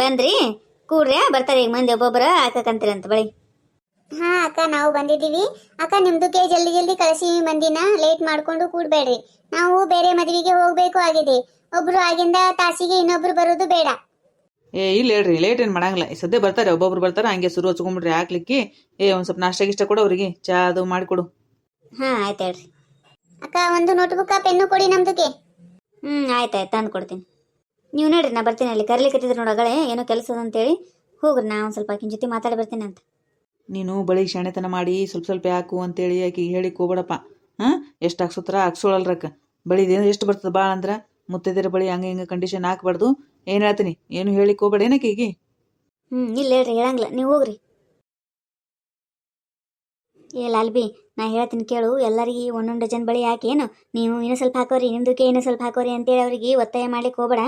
ಬಂದ್ರಿ ಕೂಡ್ರಿ ಬರ್ತಾರೆ ಈಗ ಮಂದಿ ಒಬ್ಬೊಬ್ಬರ ಹಾಕಕಂತೀರಿ ಅಂತ ಬಳಿ. ಹಾ ಅಕ್ಕ ನಾವು ಬಂದಿದ್ದೀವಿ ಅಕ್ಕ. ನಿಮ್ದಕ್ಕೆ ಜಲ್ದಿ ಜಲ್ದಿ ಕಳಿಸಿ ಮಂದಿನ, ಲೇಟ್ ಮಾಡ್ಕೊಂಡು ಕೂಡ್ಬೇಡ್ರಿ. ನಾವು ಬೇರೆ ಮದುವೆಗೆ ಹೋಗ್ಬೇಕು ಆಗಿದೆ. ಒಬ್ರು ಆಗಿಂದ ತಾಸಿಗೆ ಇನ್ನೊಬ್ರು ಬರೋದು ಬೇಡ. ಇಲ್ಲ ಹೇಳ್ರಿ, ಲೇಟ್ ಏನು ಮಾಡಂಗಿಲ್ಲ. ಸದ್ಯ ಬರ್ತಾರೆ, ಒಬ್ಬೊಬ್ರು ಬರ್ತಾರೆ. ಹಂಗೆ ಶುರು ಹಚ್ಕೊಂಡ್ಬಿಡ್ರಿ ಹಾಕ್ಲಿಕ್ಕೆ. ಒಂದು ಸ್ವಲ್ಪ ನಾಷ್ಟ ಗಿಷ್ಟ ಕೊಡು ಅವ್ರಿಗೆ, ಚಾ ಅದು ಮಾಡಿಕೊಡು. ಹಾ ಆಯ್ತು ಹೇಳ್ರಿ ಅಕ್ಕ ಒಂದು ನೋಟ್ಬುಕ್ ಪೆನ್ನು ಕೊಡಿ ನಮ್ದಕ್ಕೆ. ಆಯ್ತಾಯ್ತು ತಂದು ಕೊಡ್ತೀನಿ. ನೀವು ನೋಡ್ರಿ ನಾ ಬರ್ತೀನಿ. ಅಲ್ಲಿ ಕರ್ಲಿಕ್ಕತ್ತಿದ್ರು ನೋಡಗಳೇ ಏನೋ ಕೆಲಸ ಅದ ಅಂತೇಳಿ. ಹೋಗ್ರಿ ನಾ ಒಂದು ಸ್ವಲ್ಪ ಆಕಿನ ಜೊತೆ ಮಾತಾಡಿ ಬರ್ತೀನಿ ಅಂತ. ನೀನು ಬಳಿ ಶಾಣೆತನ ಮಾಡಿ ಸ್ವಲ್ಪ ಸ್ವಲ್ಪ ಹಾಕು ಅಂತೇಳಿ ಆಕಿಗೆ ಹೇಳಿ ಹೋಗ್ಬೇಡಪ್ಪ. ಹಾಂ, ಎಷ್ಟು ಹಾಕ್ಸೋತ್ರ ಹಾಕ್ಸೋಳಲ್ರಕ್ಕ. ಬಳಿದೇನು ಎಷ್ಟು ಬರ್ತದೆ ಭಾಳ ಅಂದ್ರೆ ಮುತ್ತೈದರ ಬಳಿ ಹಂಗೆ ಹಿಂಗೆ ಕಂಡೀಷನ್ ಹಾಕ್ಬಾರ್ದು. ಏನು ಹೇಳ್ತೀನಿ, ಏನು ಹೇಳಿಕ್ ಹೋಗ್ಬೇಡ ಏನಕ್ಕೀಗಿ. ಇಲ್ಲ ಹೇಳ್ರಿ, ಹೇಳಂಗಿಲ್ಲ, ನೀವು ಹೋಗ್ರಿ. ಏ ಲಾಲ್ಬಿ, ನಾ ಹೇಳ್ತೀನಿ ಕೇಳು. ಎಲ್ಲರಿಗೆ ಒಂದೊಂದು ಡಜನ್ ಬಳಿ ಹಾಕೇನು, ನೀವು ಇನ್ನೂ ಸ್ವಲ್ಪ ಹಾಕೋರಿ, ನಿಮ್ದಕ್ಕೆ ಇನ್ನೂ ಸ್ವಲ್ಪ ಹಾಕೋರಿ ಅಂತೇಳಿ ಅವ್ರಿಗೆ ಒತ್ತಾಯ ಮಾಡ್ಲಿಕ್ಕೆ ಹೋಗ್ಬೇಡ.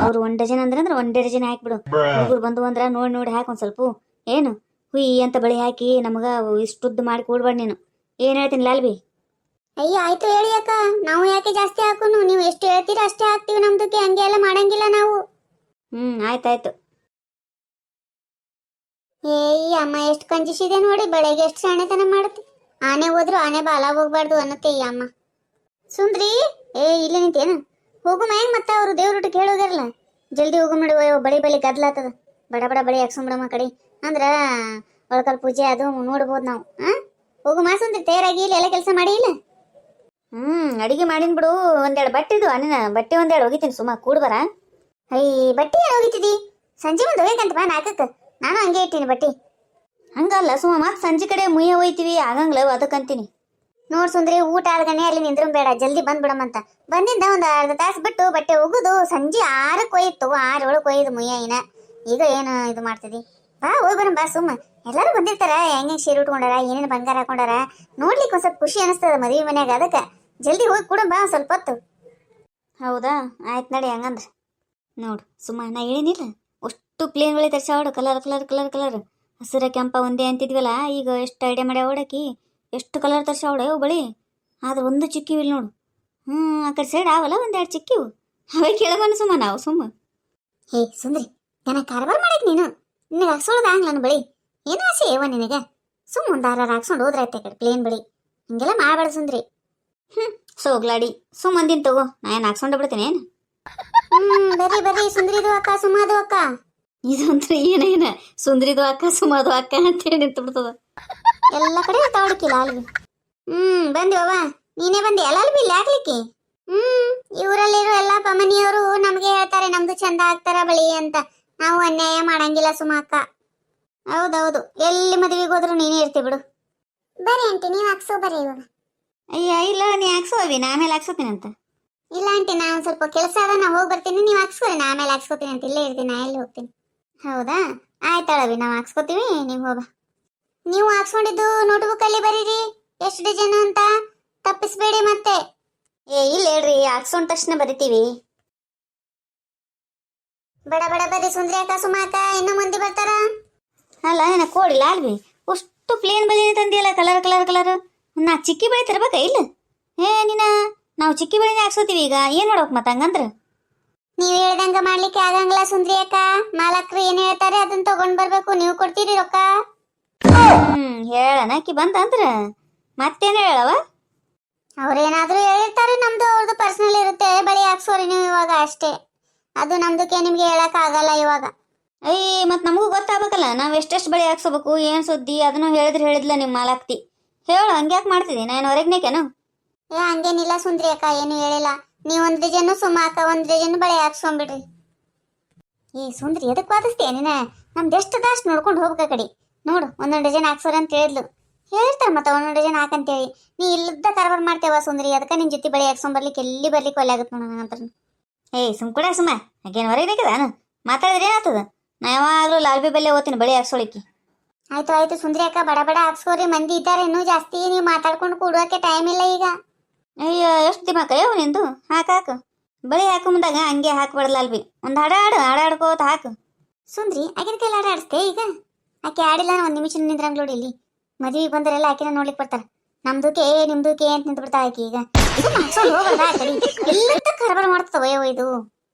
ಅವ್ರು 1 ಡಜನ್ ಅಂದ್ರೆ 1 ಡಜನ್ ಹಾಕ್ಬಿಡು. ಹುಡುಗರು ಬಂದು ಅಂದ್ರೆ ನೋಡಿ ನೋಡಿ ಹಾಕಿ ಒಂದು ಸ್ವಲ್ಪ. ಏನು ಹುಯ್ ಅಂತ ಬಳಿ ಹಾಕಿ ನಮಗ ಇಷ್ಟುದ್ದು ಮಾಡಿ ಕೂಡ್ಬೇಡ ನೀನು. ಏನು ಹೇಳ್ತೀನಿ ಲಾಲ್ಬಿ? ಅಯ್ಯ ಆಯ್ತು ಹೇಳಿ ಅಕ್ಕ. ನಾವು ಯಾಕೆ ಜಾಸ್ತಿ ಹಾಕೋನು? ನೀವು ಎಷ್ಟು ಹೇಳ್ತೀರಾ ಅಷ್ಟೇ ಹಾಕ್ತೀವಿ ನಮ್ದಕ್ಕೆ. ಹಂಗೆ ಎಲ್ಲ ಮಾಡಂಗಿಲ್ಲ ನಾವು. ಆಯ್ತಾಯ್ತು. ಏಯ್ ಅಮ್ಮ ಎಷ್ಟು ಕಂಜಿಸಿದೆ ನೋಡಿ. ಬೆಳಗ್ಗೆ ಎಷ್ಟು ಶಾಣೆತನ ಮಾಡುತ್ತೆ. ಆನೆ ಹೋದ್ರು ಆನೆ ಬಾಲ ಹೋಗ್ಬಾರ್ದು ಅನ್ನತ್ತೆ ಈ ಅಮ್ಮ. ಸುಂದ್ರಿ, ಇಲ್ಲಿ ನಿಂತೇನು? ಹೋಗು ಮೈಂಗ್. ಮತ್ತೆ ಅವರು ದೇವ್ರೂಟಕ್ಕೆ ಹೇಳೋದಿರಲ್ಲ. ಜಲ್ದಿ ಹೋಗು ಮಾಡಿ. ಬಳಿ ಬಳಿ ಗದ್ಲಾತದ. ಬಡ ಬಡ ಬಳಿ ಹಾಕ್ಸೊಂಬಿಡಮ್ಮ ಕಡೆ. ಅಂದ್ರ ಒಳಕಲ್ ಪೂಜೆ ಅದು ನೋಡ್ಬೋದು ನಾವು. ಹೋಗು ಮಾ ಸುಂದ್ರಿ, ತಯಾರಾಗಿ ಇಲ್ಲಿ ಎಲ್ಲ ಕೆಲಸ ಮಾಡಿ ಇಲ್ಲ. ಅಡಿಗೆ ಮಾಡಿನ್ ಬಿಡು. ಒಂದೆರಡು ಬಟ್ಟೆ ಇದು ಅನಿನ ಬಟ್ಟೆ ಒಂದೆರಡು ಹೋಗಿತೀನಿ. ಸುಮ್ಮ ಕೂಡ್ಬರ. ಬಟ್ಟೆ ಏನು ಹೋಗಿತ್ತಿದಿ? ಸಂಜೆ ಮುಂದೆ ಹೋಗಂತ ಬಾ 4ಕ್ಕೆ. ನಾನು ಹಂಗೆ ಇಟ್ಟೀನಿ ಬಟ್ಟೆ. ಹಂಗಲ್ಲ ಸುಮ್ಮ, ಮತ್ತೆ ಸಂಜೆ ಕಡೆ ಮುಯ್ಯ ಹೋಯ್ತೀವಿ ಆಗಂಗ್ಲ ಅದಕ್ಕಂತೀನಿ. ನೋಡ್ ಸುಂದ್ರಿ, ಊಟ ಆದ್ಗನೆ ಅಲ್ಲಿ ನಿಂದ್ರು ಬೇಡ, ಜಲ್ದಿ ಬಂದ್ಬಿಡಮಂತ. ಬಂದಿಂದ ಒಂದು ಅರ್ಧ ತಾಸು ಬಿಟ್ಟು ಬಟ್ಟೆ ಒಗುದು ಸಂಜೆ 6ಕ್ಕೆ ಹೋಯ್ತು. 6 ಒಳಗೆ ಹೋಯ್ದು ಮುಯ್ಯ ಇನ್ನ. ಈಗ ಏನು ಇದು ಮಾಡ್ತಿದಿ? ಬಾ ಹೋಗಿ ಬರಂ ಬಾ. ಸುಮ್ಮ ಎಲ್ಲರೂ ಬಂದಿರ್ತಾರ. ಹೆಂಗೆ ಸೀರೆ ಉಟ್ಕೊಂಡಾರ, ಏನೇನು ಬಂಗಾರ ಹಾಕೊಂಡಾರ ನೋಡ್ಲಿಕ್ಕೆ ಒಂದು ಸ್ವಲ್ಪ ಖುಷಿ ಅನಿಸ್ತದ ಮದುವೆ ಮನ್ಯಾಗ. ಅದಕ್ಕೆ ಜಲ್ದಿ ಹೋಗಿ ಕೂಡ ಬಾ ಸ್ವಲ್ಪ ಹೊತ್ತು. ಹೌದಾ, ಆಯ್ತು ನಡಿ ಹಂಗಂದ್ರೆ. ನೋಡು ಸುಮ್ಮ, ನಾ ಹೇಳಿನಿಲ್ಲ ಅಷ್ಟು ಪ್ಲೇನ್ಗಳೇ ತರ್ಸಾವಡು. ಕಲರ್ ಕಲರ್ ಕಲರ್ ಕಲರ್, ಹಸಿರ ಕೆಂಪ ಒಂದೇ ಅಂತಿದ್ವಲ್ಲ. ಈಗ ಎಷ್ಟು ಐಡಿಯಾ ಮಾಡ್ಯಾವ ಓಡಾಕಿ. ಎಷ್ಟು ಕಲರ್ ತರ್ಸಾವಡೆ ಅವು ಬಳಿ. ಆದ್ರೆ ಒಂದು ಚಿಕ್ಕಿವು ಇಲ್ಲಿ ನೋಡು. ಆ ಕಡೆ ಸೈಡ್ ಅವಲ್ಲ ಒಂದೆರಡು ಚಿಕ್ಕಿವು. ಅವೇ ಕೇಳಬನ್ನು ಸುಮ್ಮ ನಾವು ಸುಮ್ಮ. ಹೇ ಸುಂದ್ರಿ, ನನ್ನ ಕಾರ್ಬಾರ್ ಮಾಡಕ್ ನೀನು. ನಿನಗೆ ಹಾಕ್ಸೋಳದ ಹಂಗ್ ನನ್ನ ಬಳಿ ಏನೋ ಆಸೆ ಏವ ನಿನಗೆ? ಸುಮ್ಮ ಒಂದು 6 ಹಾಕ್ಸ್ಕೊಂಡು ಹೋದ್ರಾಯ್ತೆ ಕಡೆ ಪ್ಲೇನ್ ಬಳಿ. ಹಿಂಗೆಲ್ಲ ಮಾಡಬೇಡ ಸುಂದ್ರಿ. ಸೋಗ್ಲಾಡಿ ಸುಮ್ಮ ಅಂದಿನ ತಗೋ. ನಾ ಏನು ಹಾಕ್ಸ್ಕೊಂಡು ಬಿಡ್ತೀನಿ ಏನು? ಬರ್ರಿ ಬರ್ರಿ ಸುಂದ್ರಿದು ಅಕ್ಕ, ಸುಮಾದು ಅಕ್ಕ. ಇದಂತ್ರ ಏನೇನ ಸುಂದ್ರಿದು ಅಕ್ಕ ಸುಮಾದು ಅಕ್ಕ ಅಂತೇಳಿ ನಿಂತು ಬಿಡ್ತದ. ಎಲ್ಲ ಕಡೆ ತಗೊಳಕಿಲ್ಲ ಅಲ್ವಿ. ಬಂದಿವವ. ನೀನೇ ಬಂದಿ ಅಲ್ಲ ಅಲ್ವಿ ಇಲ್ಲಿ ಹಾಕ್ಲಿಕ್ಕೆ. ಇವರಲ್ಲಿರೋ ಎಲ್ಲ ಪಮನಿಯವರು ನಮ್ಗೆ ಹೇಳ್ತಾರೆ ನಮ್ದು ಚಂದ ಆಗ್ತಾರ ಬಳಿ ಅಂತ. ನಾವು ಅನ್ಯಾಯ ಮಾಡಂಗಿಲ್ಲ ಸುಮಾ ಅಕ್ಕ. ಹೌದೌದು, ಎಲ್ಲಿ ಮದುವೆಗೆ ಹೋದ್ರು ನೀನೇ ಇರ್ತಿ ಬಿಡು. ಬರ್ರಿ ಆಂಟಿ, ನೀವು ಹಾಕ್ಸೋ ಬರ್ರಿ ಇವಾಗ. ಅಯ್ಯ ಇಲ್ಲ, ನೀ ಹಾಕ್ಸೋ ಅವಿ, ನಾ ಆಮೇಲೆ ಹಾಕ್ಸೋತೀನಿ ಅಂತ. ಇಲ್ಲ ಆಂಟಿ, ನಾ ಒಂದು ಸ್ವಲ್ಪ ಕೆಲಸ ಅದ, ನಾ ಹೋಗಿ ಬರ್ತೀನಿ. ನೀವು ಹಾಕ್ಸ್ಕೊರಿ, ನಾ ಆಮೇಲೆ ಹಾಕ್ಸ್ಕೊತೀನಿ ಅಂತ. ಇಲ್ಲೇ ಇರ್ತೀನಿ, ನಾ ಎಲ್ಲಿ ಹೋಗ್ತೀನಿ. ಹೌದಾ, ಆಯ್ತಾಳವಿ, ನಾವು ಹಾಕ್ಸ್ಕೊತೀವಿ, ನೀವು ಹೋಗ. ನೀವು ಹಾಕ್ಸ್ಕೊಂಡಿದ್ದು ನೋಟ್ಬುಕ್ ಅಲ್ಲಿ ಬರೀರಿ ಎಷ್ಟು ಡಜನ್ ಅಂತ, ತಪ್ಪಿಸ್ಬೇಡಿ ಮತ್ತೆ. ಇಲ್ಲ ಹೇಳ್ರಿ, ಹಾಕ್ಸ್ಕೊಂಡ ತಕ್ಷಣ ಬರಿತೀವಿ. ಬಡ ಬಡ ಬರ್ರಿ ಸುಂದ್ರಿ ಅಕ್ಕ, ಸುಮಾ ಅಕ್ಕ, ಇನ್ನೂ ಮಂದಿ ಬರ್ತಾರ. ಅಲ್ಲ ಏನ ಕೋಡಿಲ್ಲ ಅಲ್ವಿ, ಅಷ್ಟು ಪ್ಲೇನ್ ಬಳಿ ತಂದಿಯಲ್ಲ ಕಲರ್ ಕಲರ್ ಕಲರ್. ನಾ ಚಿಕ್ಕಿ ಬಳಿ ತರಬೇಕ ಇಲ್ಲ? ನಾವು ಚಿಕ್ಕಿ ಬಳಿನೇ ಹಾಕ್ಸೋತೀವಿ. ಈಗ ಏನ್ ಮಾಡ್ಬೇಕು ಮತ್ತೆ ಹಂಗಂದ್ರ? ನೀವ್ ಹೇಳ್ದಂಗ ಮಾಡ್ಲಿಕ್ಕೆ ಆಗಂಗಿಲ್ಲ ಸುಂದ್ರಿ ಅಕ್ಕ. ಮಾಲಕ್ರು ಏನ್ ಹೇಳ್ತಾರೆ ಅದನ್ನ ತಗೊಂಡ್ ಬರ್ಬೇಕು. ನೀವು ಕೊಡ್ತೀರಿ ರೊಕ್ಕ? ಹೇಳನಕಿ ಬಂದ ಅಂದ್ರ ಮತ್ತೇನ್ ಹೇಳವ? ಅವ್ರೇನಾದ್ರೂ ಹೇಳಿರ್ತಾರೆ. ನಮ್ದು ಅವ್ರದ್ದು ಪರ್ಸನಲ್ ಇರುತ್ತೆ. ಬಳಿ ಹಾಕ್ಸೋರಿ ನೀವು ಇವಾಗ ಅಷ್ಟೇ. ಅದು ನಮ್ದಕ್ಕೆ ನಿಮ್ಗೆ ಹೇಳಕ್ ಆಗಲ್ಲ ಇವಾಗ. ಮತ್ ನಮಗೂ ಗೊತ್ತಾಗಬೇಕಲ್ಲ, ನಾವ್ ಎಷ್ಟೆಷ್ಟು ಬಳಿ ಹಾಕ್ಸೋಬೇಕು, ಏನ್ ಸುದ್ದಿ ಅದನ್ನು ಹೇಳಿದ್ಲ ನಿಮ್ ಮಾಲಾಕ್ತಿ. ಹೇಳು, ಹಂಗ್ಯಾಕ್ ಮಾಡ್ತಿದಿ? ನಾನು ಹೊರಗ್ನೇಕೇನು? ಹಂಗೇನಿಲ್ಲ ಸುಂದ್ರಿ ಅಕ್ಕ, ಏನು ಹೇಳಿಲ್ಲ. ನೀವ್ 1 ಡಜನ್, ಸುಮಾ ಅಕ್ಕ 1 ಡಜನ್ ಬಳಿ ಹಾಕ್ಸ್ಕೊಂಡ್ಬಿಡ್ರಿ. ಸುಂದ್ರಿ ಎದಕ್ ವಾದಿಸ್ತೀಯ ನೀನ? ನಮ್ದು ಎಷ್ಟು ದಾಸ್ಟ್ ನೋಡ್ಕೊಂಡು ಹೋಗ್ಬೇಕ ಕಡೆ. ನೋಡು 1 ಡಜನ್ ಹಾಕ್ಸೋರ ಅಂತ ಹೇಳಿದ್ಲು. ಹೇಳ್ತಾರ ಮತ್ತೆ 1 ಡಜನ್ ಹಾಕಂತೇಳಿ. ನೀ ಇಲ್ಲದ ಕಾರ್ಬಾರ್ ಮಾಡ್ತೇವ ಸುಂದ್ರಿ. ಅದಕ್ಕೆ ನಿನ್ ಜೊತೆ ಬಳಿ ಹಾಕ್ಸ್ಕೊಂಡ್ಬರ್ಲಿಕ್ಕೆ ಎಲ್ಲಿ ಬರ್ಲಿಕ್ಕೆ ಒಲ್ಲೆ ಆಗುತ್ತೆ ನೋಡ ನಂತರ. ಸುಮ್ ಕೂಡ ಸುಮ್ಮ ಹಾಗೇನು ಹೊರಗ್ನೇಕದ ಮಾತಾಡಿದ್ರೆ ಏನಾಗ್ತದ? ನಾ ಯಾವಾಗಲೂ ಲಾಲ್ಬಿ ಬಲ್ಲೆ ಓದ್ತೀನಿ ಬಳಿ ಹಾಕ್ಸೋಳಿಕ್ಕೆ. ಆಯ್ತು ಆಯ್ತು ಸುಂದ್ರಿ ಅಕ್ಕ, ಬಡ ಬಡ ಹಾಕ್ಸ್ಕೋರಿ. ಮಂದಿ ಇದ್ದಾರೆ ಇನ್ನೂ ಜಾಸ್ತಿ. ನೀವು ಮಾತಾಡ್ಕೊಂಡು ಕೂಡುವಕ್ಕೆ ಟೈಮ್ ಇಲ್ಲ ಈಗ. ಅಯ್ಯೋ ಎಷ್ಟು ದಿಮಾಕ ಯಾವ ನಿಂದು? ಹಾಕು ಬಳಿ ಹಾಕು ಮುಂದಾಗ ಹಂಗೆ ಹಾಕ್ಬಾರ್ದಲ್ಲ ಅಲ್ವಿ. ಒಂದು ಹಾಡಾಡ್ಕೋತ ಹಾಕು. ಸುಂದ್ರಿ ಆಕಿನ ಕೈಲಿ ಆಡಿಸ್ತೇ ಈಗ? ಆಕೆ ಆಡಿಲ್ಲ 1 ನಿಮಿಷ ನಿಂದ್ರಂಗ್ ನೋಡಿ. ಇಲ್ಲಿ ಮದುವೆಗೆ ಬಂದರೆಲ್ಲ ಆಕಿನ ನೋಡ್ಲಿಕ್ಕೆ ಬರ್ತಾರ. ನಮ್ದುಕೆ ನಿಮ್ದುಕೆ ಅಂತ ನಿಂತು ಬಿಡ್ತಾ ಆಕಿ. ಈಗ ಹೋಗಲ್ಲ ಆ ಕಡೆ. ಎಲ್ಲ ಕರ್ಬಾರ್ ಮಾಡ್ತದವಯ್ಯೋ ಇದು.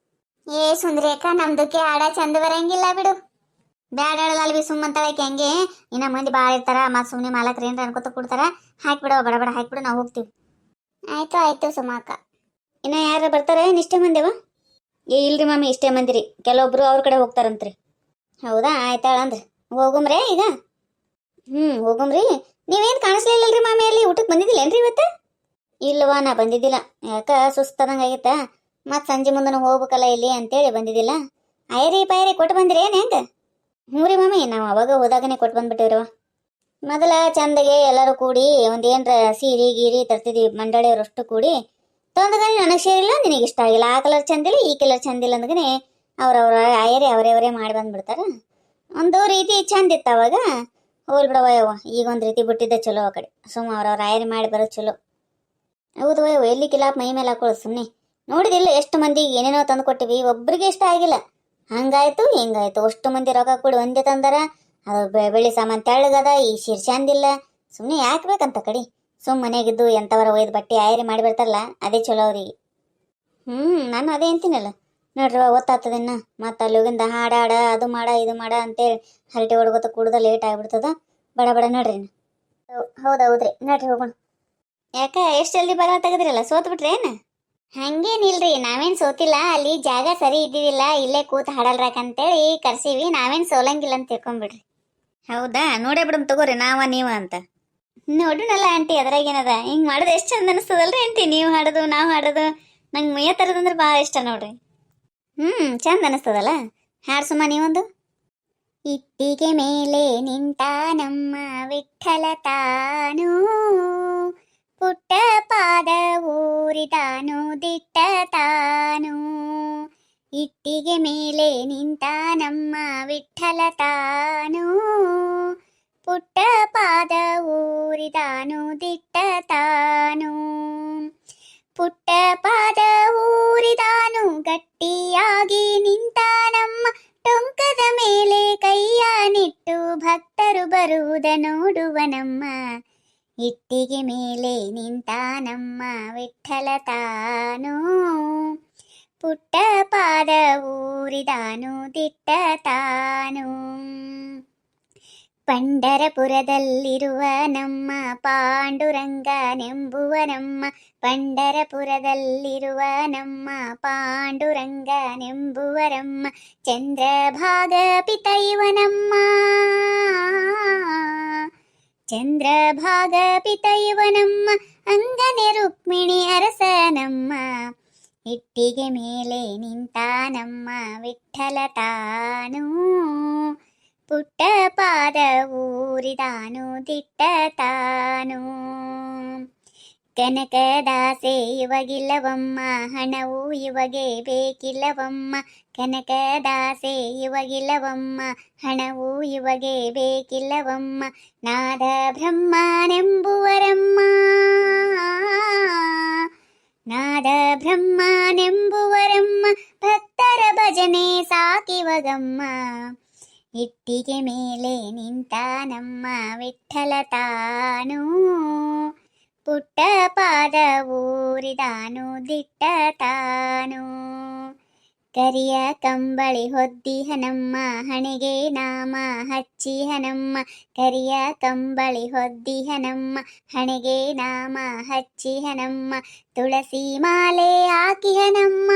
ಏ ಸುಂದ್ರಿ ಅಕ್ಕ ನಮ್ದಕ್ಕೆ ಹಾಡ ಚಂದ ಬರಂಗಿಲ್ಲ ಬಿಡು. ಬ್ಯಾಡ ಹೇಳಲ್ಲ ಬಿ ಸುಮ್ಮಂತಳಕ್ಕೆ ಹಂಗೆ ಇನ್ನ ಮಂದಿ ಭಾಳ ಇರ್ತಾರ ಮತ್ ಸುಮ್ಮನೆ ಮಾಲಕ್ರ ಏನ್ರ ಅನ್ಕೋತ ಕೊಡ್ತಾರ. ಹಾಕ್ಬಿಡವ ಬಡ ಬಡ ಹಾಕ್ಬಿಡು ನಾವು ಹೋಗ್ತೀವಿ. ಆಯ್ತು ಆಯ್ತು ಸುಮಾಕ. ಇನ್ನ ಯಾರ ಬರ್ತಾರ ಏನ್ ಇಷ್ಟೇ ಮಂದಿವ? ಏ ಇಲ್ರಿ ಮಾಮಿ ಇಷ್ಟೇ ಮಂದಿರಿ, ಕೆಲವೊಬ್ರು ಅವ್ರ ಕಡೆ ಹೋಗ್ತಾರಂತ್ರಿ. ಹೌದಾ ಆಯ್ತಾಳ ಅಂದ್ರ ಹೋಗುಮ್ರೇ ಈಗ. ಹೋಗುಮ್ರಿ. ನೀವೇನ್ ಕಾಣಿಸ್ಲಿಲ್ಲಲ್ರಿ ಮಾಮಿ, ಅಲ್ಲಿ ಊಟಕ್ಕೆ ಬಂದಿದ್ದಿಲ್ಲೇನ್ರಿ ಇವತ್ತು? ಇಲ್ಲವಾ ನಾ ಬಂದಿದ್ದಿಲ್ಲ, ಯಾಕ ಸುಸ್ತದಂಗ ಆಗೈತ. ಮತ್ ಸಂಜೆ ಮುಂದನ ಹೋಗ್ಬೇಕಲ್ಲ ಇಲ್ಲಿ ಅಂತೇಳಿ ಬಂದಿದ್ದಿಲ್ಲ. ಆಯರಿ ಪಾಯರಿ ಕೊಟ್ಟು ಬಂದಿರಿ ಏನ್ ಹೆಂಗ? ಹ್ಞೂ ರೀ ಮಾಮಿ, ನಾವು ಅವಾಗ ಹೋದಾಗನೇ ಕೊಟ್ಟು ಬಂದ್ಬಿಟ್ಟಿವ್ರವ. ಮೊದಲ ಚಂದಗೆ ಎಲ್ಲರೂ ಕೂಡಿ ಒಂದೇನ್ರ ಸೀರೆ ಗೀರಿ ತರ್ತಿದ್ವಿ, ಮಂಡಳಿಯವ್ರಷ್ಟು ಕೂಡಿ ತಂದಗನೆ ನನಗೆ ಸೇರಿಲ್ಲ, ನಿನಗೆ ಇಷ್ಟ ಆಗಿಲ್ಲ, ಆ ಕಲರ್ ಚಂದಿಲ್ಲ ಈ ಕಲರ್ ಚಂದಿಲ್ಲ ಅಂದಗನೆ ಅವ್ರವ್ರ ಆಯರಿ ಅವರೇ ಮಾಡಿ ಬಂದ್ಬಿಡ್ತಾರ. ಒಂದು ರೀತಿ ಚಂದ ಇತ್ತು ಅವಾಗ. ಹೋಲ್ ಬಿಡವ ಯವ್ವ, ಈಗ ಒಂದು ರೀತಿ ಬಿಟ್ಟಿದ್ದೆ ಚಲೋ. ಆ ಕಡೆ ಸುಮ್ಮ ಅವ್ರವ್ರ ಆಯರಿ ಮಾಡಿ ಬರೋದು ಚಲೋ. ಹೌದು ವಯವ್ವ, ಎಲ್ಲಿ ಕಿಲಾಪ್ ಮೈ ಮೇಲೆ ಹಾಕೊಳ್ಳೋದು ಸುಮ್ಮನೆ. ನೋಡಿದಿಲ್ಲ ಎಷ್ಟು ಮಂದಿಗೆ ಏನೇನೋ ತಂದು ಕೊಟ್ಟಿವಿ, ಒಬ್ರಿಗೆ ಇಷ್ಟ ಆಗಿಲ್ಲ. ಹಂಗಾಯ್ತು ಹಿಂಗಾಯ್ತು, ಅಷ್ಟು ಮಂದಿ ರೊಕ್ಕ ಕೊಡಿ ಒಂದೇ ತಂದಾರ. ಅದು ಬೆಳ್ಳಿ ಸಾಮಾನು ತೆಳ್ಳಗದ, ಈ ಸೀರೆ ಚಂದಿಲ್ಲ. ಸುಮ್ಮನೆ ಯಾಕೆ ಬೇಕಂತ ಕಡಿ. ಮನೆಗಿದ್ದು ಎಂಥವರ ಒಯ್ದು ಬಟ್ಟೆ ಆಯರಿ ಮಾಡಿ ಬರ್ತಾರಲ್ಲ ಅದೇ ಚಲೋ ಅವ್ರಿಗೆ. ನಾನು ಅದೇ ಅಂತೀನಲ್ಲ ನೋಡ್ರಿ, ಒತ್ತಾಗ್ತದಿನ್ನ ಮತ್ತು ಅಲ್ಲಿ ಹೋಗಿಂದ ಹಾಡಾಡ ಅದು ಮಾಡ ಇದು ಮಾಡ ಅಂತೇಳಿ ಹರಟೆ ಹೊಡ್ಕೊತ ಕುಡ್ದ ಲೇಟ್ ಆಗಿಬಿಡ್ತದ. ಬಡ ಬಡ ನೋಡ್ರಿ. ಹೌದೌದ್ರಿ ನಡ್ರಿ ಹೋಗೋಣ. ಯಾಕ ಎಷ್ಟು ಜಲ್ದಿ ಬರ ತೆಗದ್ರಲ್ಲ, ಸೋತ್ ಬಿಟ್ರಿ ಏನು? ಹಂಗೇನಿಲ್ರಿ, ನಾವೇನ್ ಸೋತಿಲ್ಲ. ಅಲ್ಲಿ ಜಾಗ ಸರಿ ಇದ್ದಿದ್ದಿಲ್ಲ, ಇಲ್ಲೇ ಕೂತ್ ಹಾಡಲ್ರಾಕಂತೇಳಿ ಕರ್ಸೀವಿ. ನಾವೇನ್ ಸೋಲಂಗಿಲ್ಲ ಅಂತ ತಿಳ್ಕೊಂಬಿಡ್ರಿ. ಹೌದಾ, ನೋಡೇ ಬಿಡಮ್ ತಗೋರಿ ನಾವ ನೀವ ಅಂತ. ನೋಡ್ರಿನಲ್ಲ ಆಂಟಿ, ಅದ್ರಾಗೇನದ. ಹಿಂಗೆ ಮಾಡೋದು ಎಷ್ಟು ಚಂದ ಅನಿಸ್ತದಲ್ರಿ ಆಂಟಿ, ನೀವು ಹಾಡೋದು ನಾವು ಹಾಡೋದು. ನಂಗೆ ಮೇಯ ತರದಂದ್ರೆ ಭಾಳ ಇಷ್ಟ ನೋಡ್ರಿ. ಚಂದ ಅನಿಸ್ತದಲ್ಲ. ಹಾಡು ಸುಮ್ಮ ನೀವೊಂದು. ಇಟ್ಟಿಗೆ ಮೇಲೆ ನಿಂತ ನಮ್ಮ ವಿಠಲ ತಾನು, ಪುಟ್ಟ ಪಾದ ಊರಿದಾನು ದಿಟ್ಟ ತಾನು. ಇಟ್ಟಿಗೆ ಮೇಲೆ ನಿಂತ ನಮ್ಮ ವಿಠಲ ತಾನು, ಪುಟ್ಟ ಪಾದ ಊರಿದಾನು ದಿಟ್ಟ ತಾನು. ಪುಟ್ಟ ಪಾದ ಊರಿದಾನು ಗಟ್ಟಿಯಾಗಿ ನಿಂತ ನಮ್ಮ ಟೊಂಕದ ಮೇಲೆ ಕೈಯ ನಿಟ್ಟು ಭಕ್ತರು ಬರುವುದ ನೋಡುವ ನಮ್ಮ. ಇಟ್ಟಿಗೆ ಮೇಲೆ ನಿಂತ ನಮ್ಮ ವಿಠಲ ತಾನು, ಪುಟ್ಟ ಪಾದ ಊರಿದಾನು ದಿಟ್ಟ ತಾನು. ಪಂಡರಪುರದಲ್ಲಿರುವ ನಮ್ಮ ಪಾಂಡುರಂಗನೆಂಬುವ ನಮ್ಮ, ಪಂಡರಪುರದಲ್ಲಿರುವ ನಮ್ಮ ಪಾಂಡುರಂಗನೆಂಬುವ ನಮ್ಮ. ಚಂದ್ರಭಾಗ ಪಿತ ಇವ ನಮ್ಮ, ಚಂದ್ರಭಾಗ ಪಿತ ಇವ ನಮ್ಮ, ಅಂಗನೆ ರುಕ್ಮಿಣಿ ಅರಸ ನಮ್ಮ. ಇಟ್ಟಿಗೆ ಮೇಲೆ ನಿಂತ ನಮ್ಮ ವಿಠಲ ತಾನು, ಪುಟ್ಟ ಪಾದ ಊರಿದಾನು ದಿಟ್ಟ ತಾನು. ಕನಕದಾಸೆ ಇವಗಿಲ್ಲವಮ್ಮ, ಹಣವು ಇವಗೆ ಬೇಕಿಲ್ಲವಮ್ಮ. ಕನಕದಾಸೆ ಇವಗಿಲ್ಲವಮ್ಮ, ಹಣವು ಇವಗೆ ಬೇಕಿಲ್ಲವಮ್ಮ. ನಾದ ಬ್ರಹ್ಮನೆಂಬುವರಮ್ಮ, ನಾದ ಬ್ರಹ್ಮನೆಂಬುವರಮ್ಮ, ಭಕ್ತರ ಭಜನೆ ಸಾಕಿವಗಮ್ಮ. ಇಟ್ಟಿಗೆ ಮೇಲೆ ನಿಂತ ನಮ್ಮ ವಿಠಲ ತಾನು, ಪುಟ್ಟ ಪಾದ ಊರಿದಾನು ದಿಟ್ಟ ತಾನು. ಕರಿಯ ಕಂಬಳಿ ಹೊದ್ದಿಹ ನಮ್ಮ, ಹಣೆಗೆ ನಾಮ ಹಚ್ಚಿಹ ನಮ್ಮ. ಕರಿಯ ಕಂಬಳಿ ಹೊದ್ದಿಹ ನಮ್ಮ, ಹಣೆಗೆ ನಾಮ ಹಚ್ಚಿಹ ನಮ್ಮ. ತುಳಸಿ ಮಾಲೆ ಹಾಕಿಹ ನಮ್ಮ,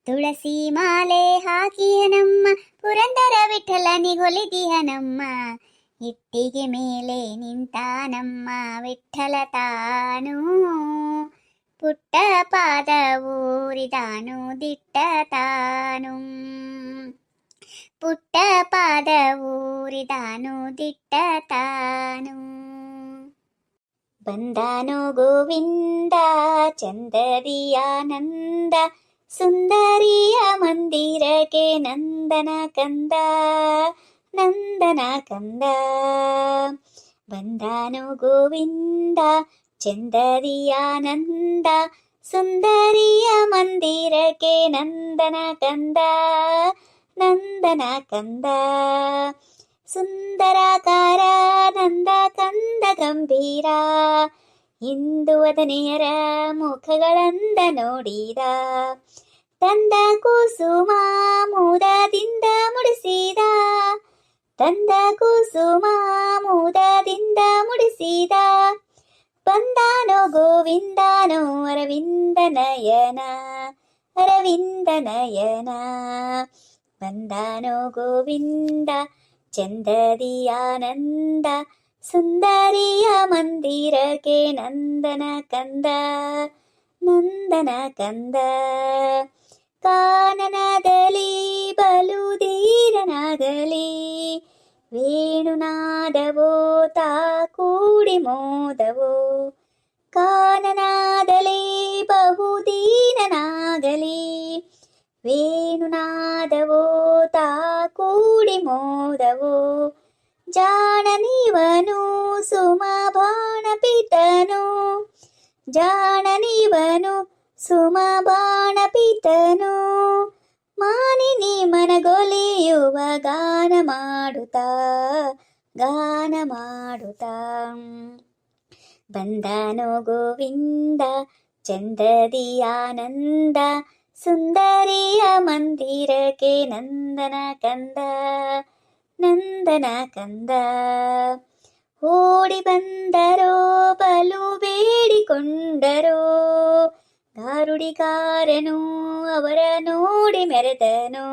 ತುಳಸಿ ಮಾಲೆ ಹಾಕಿಯ ನಮ್ಮ. ಪುರಂದರ ವಿಠಲನಿಗೊಲಿದಿಹ ನಮ್ಮ. ಇಟ್ಟಿಗೆ ಮೇಲೆ ನಿಂತ ನಮ್ಮ ವಿಠಲ ತಾನು, ಪುಟ್ಟ ಪಾದ ಊರಿದಾನು ದಿಟ್ಟ ತಾನು. ಪುಟ್ಟ ಪಾದ ಊರಿದಾನು ದಿಟ್ಟ ತಾನು. ಬಂದಾನು ಗೋವಿಂದ ಚಂದದಿಯಾನಂದ, ಸುಂದರಿಯ ಮಂದಿರಕ್ಕೆ ನಂದನ ಕಂದ, ನಂದನ ಕಂದ. ಬಂದಾನು ಗೋವಿಂದ ಚಂದದಿಯಾನಂದ, ಸುಂದರಿಯ ಮಂದಿರಕ್ಕೆ ನಂದನ ಕಂದ, ನಂದನ ಕಂದ. ಸುಂದರಾಕಾರ ನಂದ ಕಂದ ಗಂಭೀರ, ಇಂದು ವದನೆಯರ ಮುಖಗಳಂದ ನೋಡಿದ ತಂದ ಕುಸುಮ ಮುದದಿಂದ ಮುಡಿಸಿದ ತಂದ ಕುಸುಮ ಮುದದಿಂದ ಮುಡಿಸಿದ ಬಂದಾನೋ ಗೋವಿಂದಾನೋ ಅರವಿಂದ ನಯನ ಅರವಿಂದ ನಯನ ಬಂದಾನೋ ಗೋವಿಂದ ಚಂದದಿ ಆನಂದ ಸುಂದರಿಯ ಮಂದಿರಕ್ಕೆ ನಂದನ ಕಂದ ನಂದನ ಕಂದ ಕಾನನದಲ್ಲಿ ಬಲು ಧೀರನಾಗಲಿ ವೇಣುನಾದವೋ ತಾ ಕೂಡಿ ಮೋದವೋ ಕಾನನಾದಲೇ ಬಹುದೀನನಾಗಲಿ ವೇಣುನಾದವೋ ತಾ ಕೂಡಿ ಮೋದವೋ ಜಾಣನಿವನು ಸುಮಬಾಣ ಪಿತನು ಜಾಣನಿವನು ಸುಮಬಾಣ ಪಿತನು ಮಾನಿನಿ ಮನಗೊಲಿಯುವ ಗಾನ ಮಾಡುತ್ತಾ ಬಂದಾನೋ ಗೋವಿಂದ ಚಂದದಿ ಆನಂದ ಸುಂದರಿಯ ಮಂದಿರಕ್ಕೆ ನಂದನ ಕಂದ ನಂದನ ಕಂದ ಓಡಿ ಬಂದರೋ ಬಲು ಬೇಡಿಕೊಂಡರೋ ಗಾರುಡಿಗಾರನು ಅವರ ನೋಡಿ ಮೆರೆದನು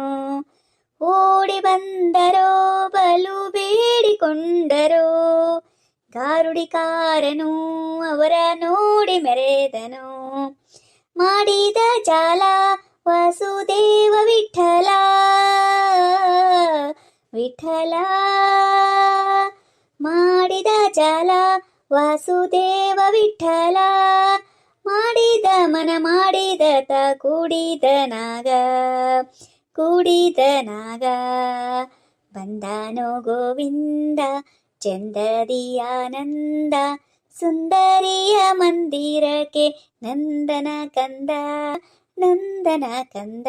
ಓಡಿ ಬಂದರೋ ಬಲು ಬೇಡಿಕೊಂಡರೋ ಗಾರುಡಿಕಾರನು ಅವರ ನೋಡಿ ಮೆರೆದನು ಮಾಡಿದ ಜಾಲ ವಾಸುದೇವ ವಿಠಲ ವಿಠಲ ಮಾಡಿದ ಜಾಲ ವಾಸುದೇವ ವಿಠಲ ಮಾಡಿದ ಮನ ಮಾಡಿದ ತ ಕೂಡಿದ ನಾಗ ಬಂದಾನೋ ಗೋವಿಂದ ಚಂದದಿ ಆನಂದ ಸುಂದರಿಯ ಮಂದಿರಕ್ಕೆ ನಂದನ ಕಂದ ನಂದನ ಕಂದ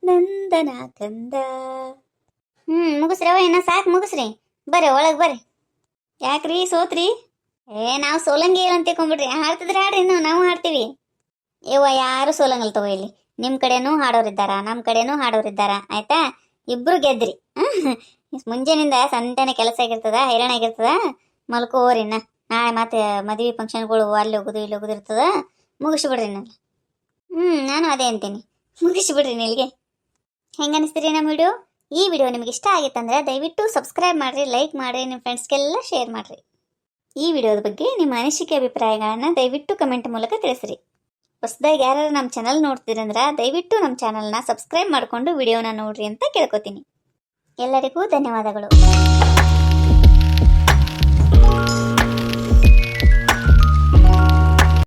ನಂದನ ಕಂದ. ಮುಗಿಸ್ರವ ಇನ್ನ ಸಾಕು ಮುಗಿಸ್ರಿ. ಬರ್ರಿ ಒಳಗೆ ಬರ್ರಿ. ಯಾಕ್ರಿ ಸೋತ್ರಿ? ನಾವು ಸೋಲಂಗಿ ಇಲ್ಲ ಅಂತ ತಿಳ್ಕೊಂಬಿಡ್ರಿ. ಹಾಡ್ತಿದ್ರೆ ಹಾಡ್ರಿ, ನಾವು ಹಾಡ್ತೀವಿ. ಯವ್ವ ಯಾರು ಸೋಲಂಗಲ್ ತಗೋ. ಇಲ್ಲಿ ನಿಮ್ಮ ಕಡೆನೂ ಹಾಡೋರಿದ್ದಾರ, ನಮ್ಮ ಕಡೆನೂ ಹಾಡೋರಿದ್ದಾರ. ಆಯ್ತಾ? ಇಬ್ರು ಗೆದ್ರಿ. ಮುಂಜಾನಿಂದ ಸಂತೆನೆ ಕೆಲಸ ಆಗಿರ್ತದ, ಹೈರಾಣ ಆಗಿರ್ತದ. ಮಲ್ಕೋ ಹೋರಿನ್ನ. ನಾಳೆ ಮತ್ತೆ ಮದುವೆ ಫಂಕ್ಷನ್ಗಳು ಅಲ್ಲಿ ಹೋಗುದು ಇಲ್ಲಿ ಹೋಗುದು ಇರ್ತದ. ಮುಗಿಸ್ಬಿಡ್ರಿ ನಾನು. ನಾನು ಅದೇ ಅಂತೀನಿ, ಮುಗಿಸ್ಬಿಡ್ರಿ ಇಲ್ಲಿಗೆ. ಹೆಂಗೆ ಅನಿಸ್ತೀರಿ ನಮ್ಮ ವಿಡಿಯೋ? ಈ ವಿಡಿಯೋ ನಿಮಗೆ ಇಷ್ಟ ಆಗಿತ್ತಂದ್ರೆ ದಯವಿಟ್ಟು ಸಬ್ಸ್ಕ್ರೈಬ್ ಮಾಡಿರಿ, ಲೈಕ್ ಮಾಡಿರಿ, ನಿಮ್ಮ ಫ್ರೆಂಡ್ಸ್ಗೆಲ್ಲ ಶೇರ್ ಮಾಡಿರಿ. ಈ ವಿಡಿಯೋದ ಬಗ್ಗೆ ನಿಮ್ಮ ಅನಿಸಿಕೆ ಅಭಿಪ್ರಾಯಗಳನ್ನು ದಯವಿಟ್ಟು ಕಮೆಂಟ್ ಮೂಲಕ ತಿಳಿಸಿರಿ. ಹೊಸದಾಗಿ ಯಾರು ನಮ್ಮ ಚಾನಲ್ ನೋಡ್ತೀರಂದ್ರೆ ದಯವಿಟ್ಟು ನಮ್ಮ ಚಾನಲ್ನ ಸಬ್ಸ್ಕ್ರೈಬ್ ಮಾಡಿಕೊಂಡು ವಿಡಿಯೋನ ನೋಡ್ರಿ ಅಂತ ಕೇಳ್ಕೊತೀನಿ. ಎಲ್ಲರಿಗೂ ಧನ್ಯವಾದಗಳು.